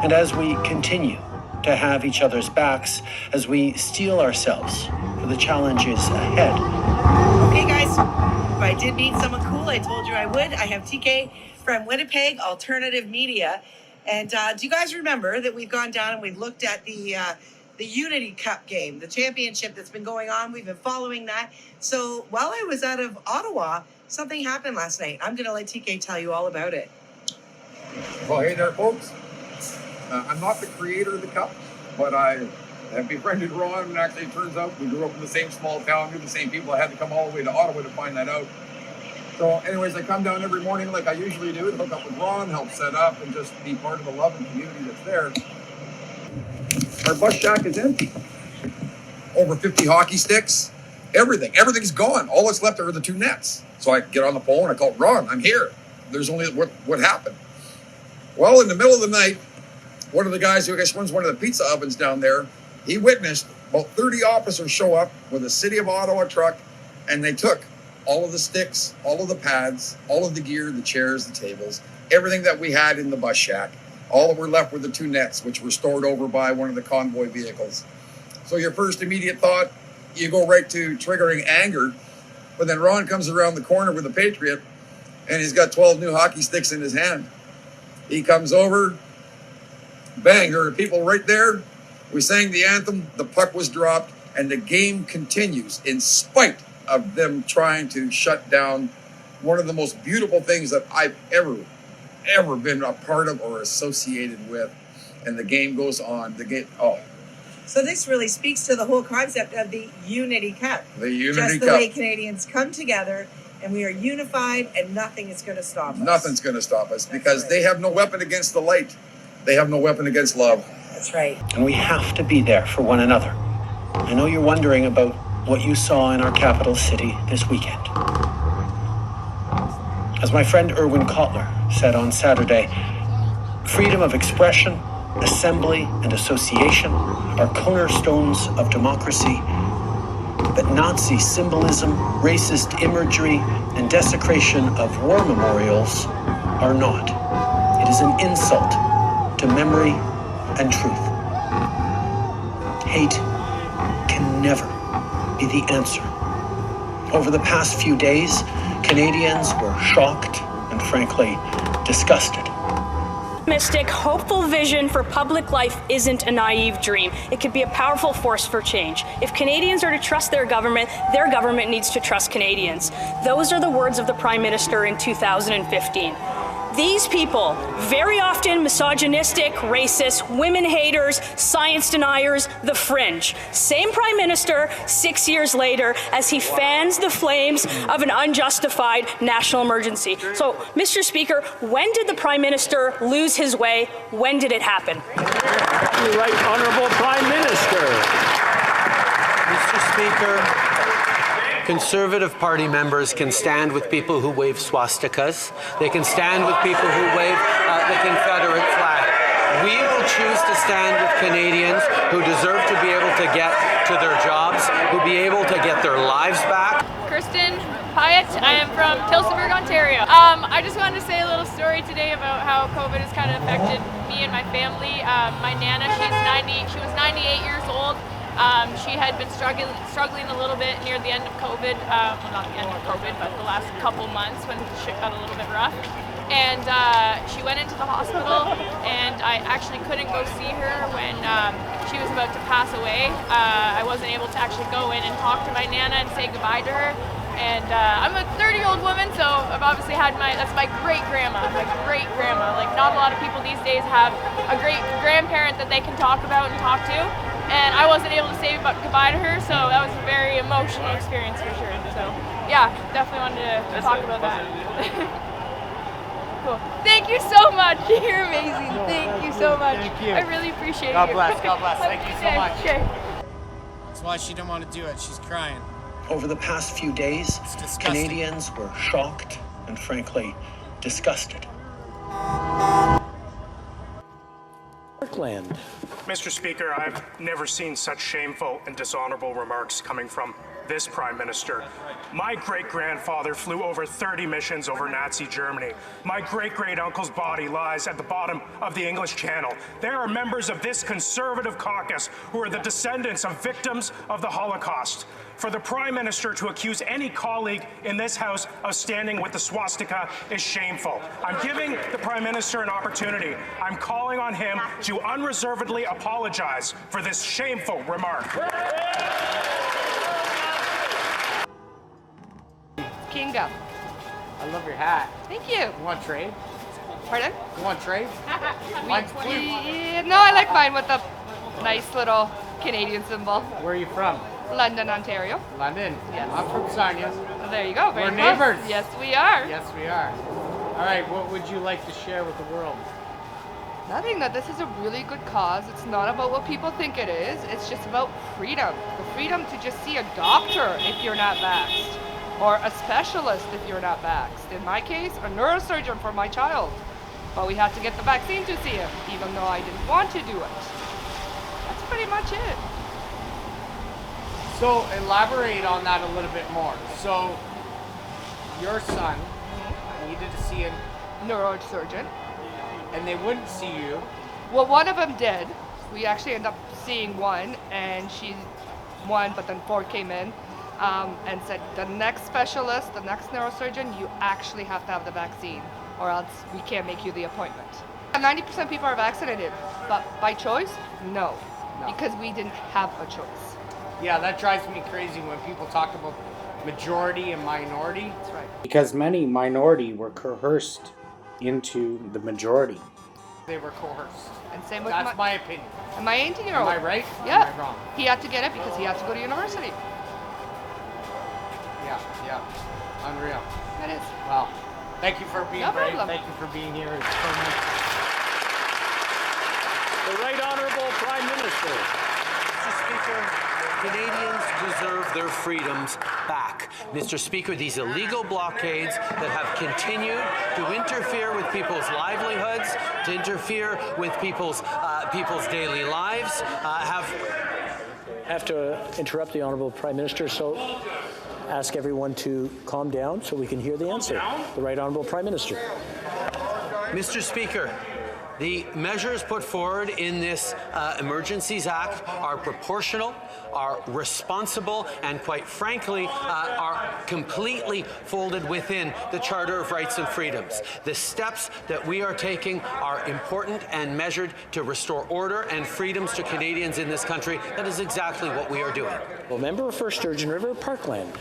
and as we continue to have each other's backs as we steel ourselves for the challenges ahead. Okay, guys, if I did meet someone cool, I told you I would. I have TK from Winnipeg Alternative Media. And do you guys remember that we've gone down and we've looked at the Unity Cup game, the championship that's been going on? We've been following that. So while I was out of Ottawa, something happened last night. I'm going to let TK tell you all about it. Well, hey there, folks. I'm not the creator of the cup, but I have befriended Ron, and actually it turns out we grew up in the same small town, knew the same people. I had to come all the way to Ottawa to find that out. So anyways, I come down every morning like I usually do and hook up with Ron, help set up, and just be part of the love and community that's there. Our bus shack is empty. Over 50 hockey sticks, everything's gone. All that's left are the 2 nets. So I get on the phone, I call Ron, I'm here. There's only, what happened? Well, in the middle of the night, one of the guys who I guess runs one of the pizza ovens down there, he witnessed about 30 officers show up with a City of Ottawa truck, and they took all of the sticks, all of the pads, all of the gear, the chairs, the tables, everything that we had in the bus shack. All that were left were the 2 nets, which were stored over by one of the convoy vehicles. So your first immediate thought, you go right to triggering anger, but then Ron comes around the corner with a Patriot, and he's got 12 new hockey sticks in his hand. He comes over, bang, there are people right there. We sang the anthem, the puck was dropped, and the game continues in spite of them trying to shut down one of the most beautiful things that I've ever been a part of or associated with. And the game goes on. So this really speaks to the whole concept of the Unity Cup. The Unity Just Cup. the way Canadians come together and we are unified and nothing is going to stop us. Nothing's going to stop us because they have no weapon against the light. They have no weapon against love. That's right. And we have to be there for one another. I know you're wondering about what you saw in our capital city this weekend. As my friend Erwin Kotler said on Saturday, freedom of expression, assembly, and association are cornerstones of democracy. But Nazi symbolism, racist imagery, and desecration of war memorials are not. It is an insult to memory and truth. Hate can never be the answer. Over the past few days, Canadians were shocked and frankly disgusted. Optimistic, hopeful vision for public life isn't a naive dream. It could be a powerful force for change. If Canadians are to trust their government needs to trust Canadians. Those are the words of the Prime Minister in 2015. These people, very often misogynistic, racist, women haters, science deniers, the fringe. Same Prime Minister 6 years later as he fans the flames of an unjustified national emergency. So, Mr. Speaker, when did the Prime Minister lose his way? When did it happen? The Right Honourable Prime Minister. Mr. Speaker, Conservative Party members can stand with people who wave swastikas. They can stand with people who wave the Confederate flag. We will choose to stand with Canadians who deserve to be able to get to their jobs, who be able to get their lives back. Kristen Pyatt. I am from Tillsonburg, Ontario. I just wanted to say a little story today about how COVID has kind of affected me and my family. My Nana, she was 98 years old. She had been struggling a little bit near the end of COVID, well, not the end of COVID, but the last couple months when shit got a little bit rough. And she went into the hospital, and I actually couldn't go see her when she was about to pass away. I wasn't able to actually go in and talk to my Nana and say goodbye to her. And I'm a 30-year-old woman, so I've obviously had that's my great-grandma. Like, not a lot of people these days have a great-grandparent that they can talk about and talk to. And I wasn't able to say goodbye to her, so that was a very emotional experience for sure. So, yeah, definitely wanted to talk about that. Cool. Thank you so much. You're amazing. Thank you so much. Thank you. I really appreciate God you. bless. God bless. Thank you so much. Okay. That's why she didn't want to do it. She's crying. Over the past few days, Canadians were shocked and frankly disgusted. Parkland. Mr. Speaker, I've never seen such shameful and dishonorable remarks coming from this Prime Minister. My great-grandfather flew over 30 missions over Nazi Germany. My great-great-uncle's body lies at the bottom of the English Channel. There are members of this Conservative caucus who are the descendants of victims of the Holocaust. For the Prime Minister to accuse any colleague in this House of standing with the swastika is shameful. I'm giving the Prime Minister an opportunity. I'm calling on him to unreservedly apologize for this shameful remark. Kinga. I love your hat. Thank you. You want trade? Pardon? You want trade? Mine's blue. Yeah, no, I like mine with the nice little Canadian symbol. Where are you from? London, Ontario. London. Yes. I'm from Sarnia. There you go. Very We're close. neighbors. Yes, we are. Yes, we are. All right, what would you like to share with the world? Nothing, that this is a really good cause. It's not about what people think it is. It's just about freedom. The freedom to just see a doctor if you're not vaxxed. Or a specialist if you're not vaxxed. In my case, a neurosurgeon for my child. But we had to get the vaccine to see him, even though I didn't want to do it. That's pretty much it. So elaborate on that a little bit more. So your son needed to see a Neurosurgeon. and they wouldn't see you. Well, one of them did. We actually ended up seeing one, and she won, but then 4 came in. And said the next specialist, the next neurosurgeon, you actually have to have the vaccine or else we can't make you the appointment. 90% people are vaccinated, but by choice, no, because we didn't have a choice. Yeah, that drives me crazy when people talk about majority and minority. That's right. Because many minority were coerced into the majority. They were coerced. And same with That's my opinion. and my 18-year-old. Am I right? Yeah. Am I wrong? He had to get it because he had to go to university. Yeah. Unreal. That is. Wow. Thank you for being No brave. problem. Thank you for being here. It's so nice. The Right Honourable Prime Minister. Mr. Speaker, Canadians deserve their freedoms back. Mr. Speaker, these illegal blockades that have continued to interfere with people's livelihoods, to interfere with people's daily lives, have to interrupt the Honourable Prime Minister, so ask everyone to calm down so we can hear the answer. The Right Honourable Prime Minister. Mr. Speaker, the measures put forward in this Emergencies Act are proportional, are responsible, and quite frankly, are completely folded within the Charter of Rights and Freedoms. The steps that we are taking are important and measured to restore order and freedoms to Canadians in this country. That is exactly what we are doing. Well, member for Sturgeon River, Parkland.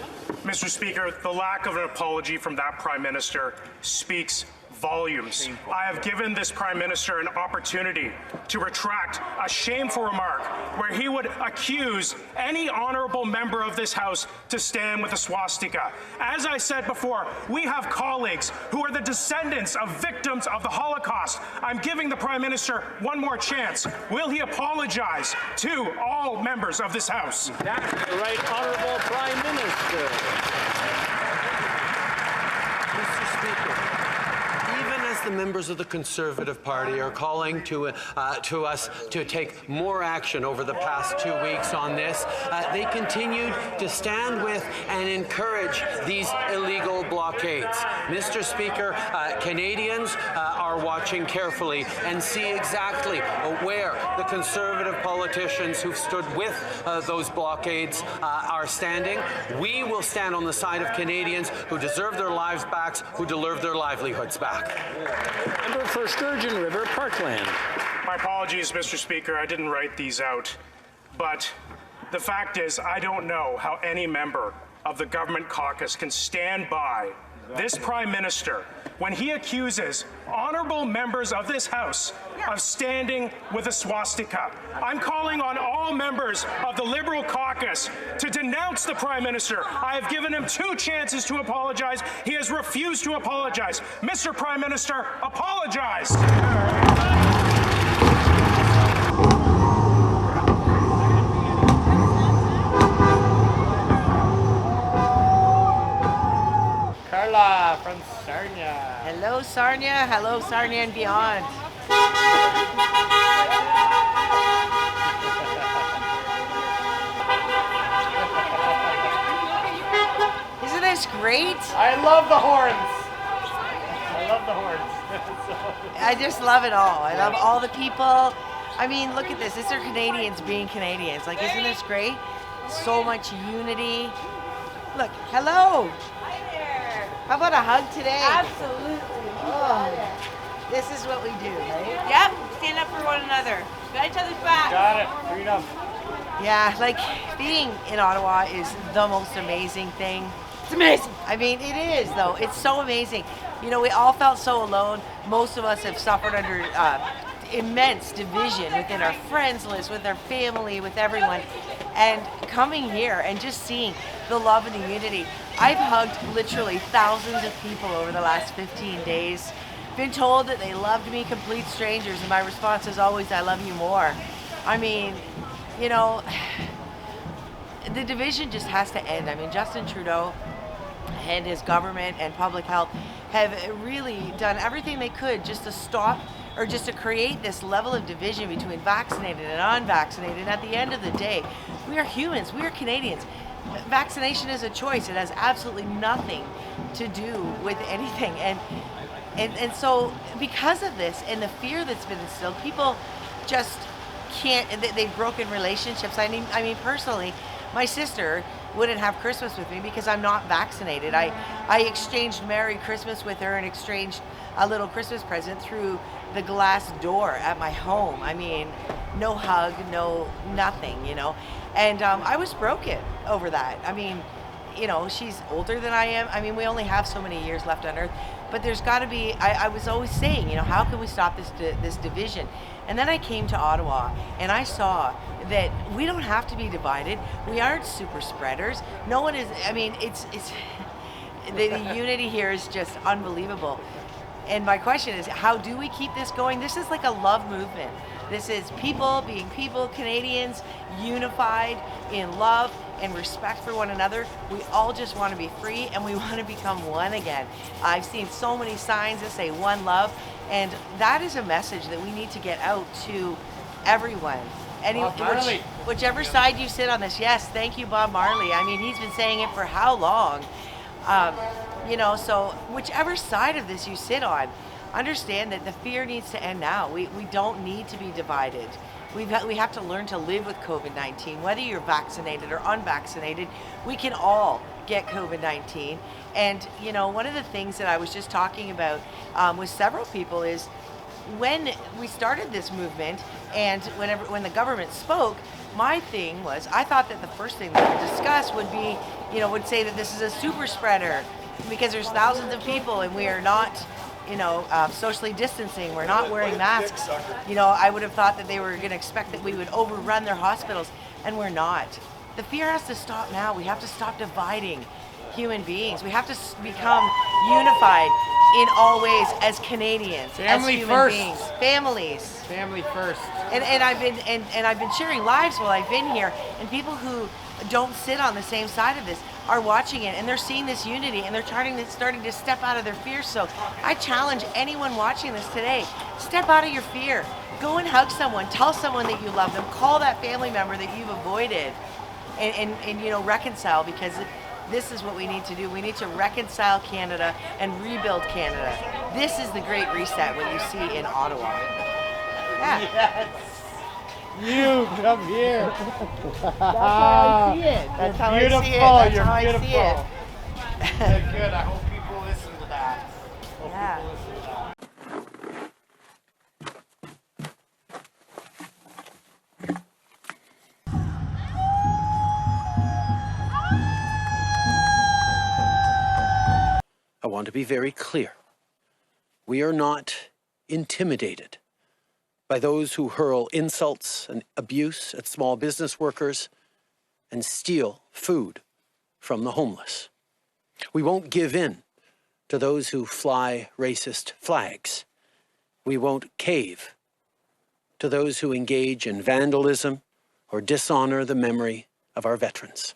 Mr. Speaker, the lack of an apology from that Prime Minister speaks volumes. I have given this Prime Minister an opportunity to retract a shameful remark where he would accuse any honourable member of this House to stand with a swastika. As I said before, we have colleagues who are the descendants of victims of the Holocaust. I'm giving the Prime Minister one more chance. Will he apologize to all members of this House? That's the Right Honourable Prime Minister. Mr. Speaker, even as the members of the Conservative Party are calling to us to take more action over the past 2 weeks on this, they continued to stand with and encourage these illegal blockades. Mr. Speaker, Canadians are watching carefully and see exactly where the Conservative politicians who've stood with those blockades are standing. We will stand on the side of Canadians who deserve their lives back, who deserve their livelihoods back. Member for Sturgeon River, Parkland. My apologies, Mr. Speaker. I didn't write these out. But the fact is, I don't know how any member of the government caucus can stand by this Prime Minister when he accuses honourable members of this House of standing with a swastika. I'm calling on all members of the Liberal caucus to denounce the Prime Minister. I have given him 2 chances to apologize. He has refused to apologize. Mr. Prime Minister, apologize. Carla from Sarnia. Hello, Sarnia. Hello, Sarnia and beyond. this great? I love the horns. I love the horns. I just love it all. I love all the people. I mean, look at this. These are Canadians being Canadians. Like, isn't this great? So much unity. Look, hello. Hi there. How about a hug today? Absolutely. Oh, this is what we do, right? Yep. Stand up for one another. Got each other's back. Got it. Freedom. Yeah, like being in Ottawa is the most amazing thing. It's amazing. I mean, it is though. It's so amazing. You know, we all felt so alone. Most of us have suffered under immense division within our friends list, with our family, with everyone. And coming here and just seeing the love and the unity. I've hugged literally thousands of people over the last 15 days. Been told that they loved me, complete strangers, and my response is always, I love you more. I mean, you know, the division just has to end. I mean, Justin Trudeau and his government and public health have really done everything they could just to stop or just to create this level of division between vaccinated and unvaccinated. And at the end of the day, we are humans, we are Canadians. Vaccination is a choice. It has absolutely nothing to do with anything. And so because of this and the fear that's been instilled, people just can't, they've broken relationships. I mean personally, my sister wouldn't have Christmas with me because I'm not vaccinated. I exchanged Merry Christmas with her and exchanged a little Christmas present through the glass door at my home. I mean, no hug, no nothing, you know. And I was broken over that. I mean, you know, she's older than I am. I mean, we only have so many years left on Earth. But there's got to be, I was always saying, you know, how can we stop this division? And then I came to Ottawa and I saw that we don't have to be divided. We aren't super spreaders. No one is, I mean, it's the unity here is just unbelievable. And my question is, how do we keep this going? This is like a love movement. This is people being people, Canadians unified in love and respect for one another. We all just want to be free and we want to become one again. I've seen so many signs that say one love, and that is a message that we need to get out to everyone. Whichever side you sit on this, yes, thank you, Bob Marley. I mean, he's been saying it for how long? You know, so whichever side of this you sit on, understand that the fear needs to end now. We don't need to be divided. We have to learn to live with COVID-19. Whether you're vaccinated or unvaccinated, we can all get COVID-19. And, you know, one of the things that I was just talking about with several people is when we started this movement and when the government spoke, my thing was, I thought that the first thing they would discuss would be, you know, would say that this is a super spreader because there's thousands of people and we are not, you know, socially distancing. We're not wearing masks. You know, I would have thought that they were going to expect that we would overrun their hospitals, and we're not. The fear has to stop now. We have to stop dividing human beings. We have to become unified in all ways as Canadians, Family as human first. beings, families. Family first. And I've been sharing lives while I've been here, and people who don't sit on the same side of this are watching it and they're seeing this unity and they're starting to step out of their fear. So I challenge anyone watching this today, step out of your fear. Go and hug someone, tell someone that you love them, call that family member that you've avoided and you know, reconcile, because this is what we need to do. We need to reconcile Canada and rebuild Canada. This is the Great Reset, what you see in Ottawa. Yeah. Yes. You come here. That's how I see it. That's how I see it. That's You're how I beautiful. see it. Good. I hope people listen to that. Yeah. I want to be very clear. We are not intimidated by those who hurl insults and abuse at small business workers and steal food from the homeless. We won't give in to those who fly racist flags. We won't cave to those who engage in vandalism or dishonor the memory of our veterans.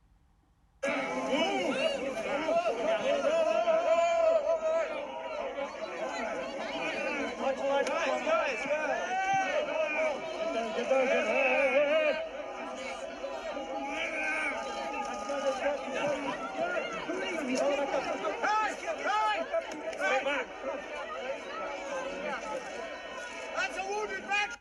That's a wounded veteran!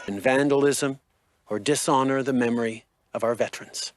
And vandalism or dishonor the memory of our veterans.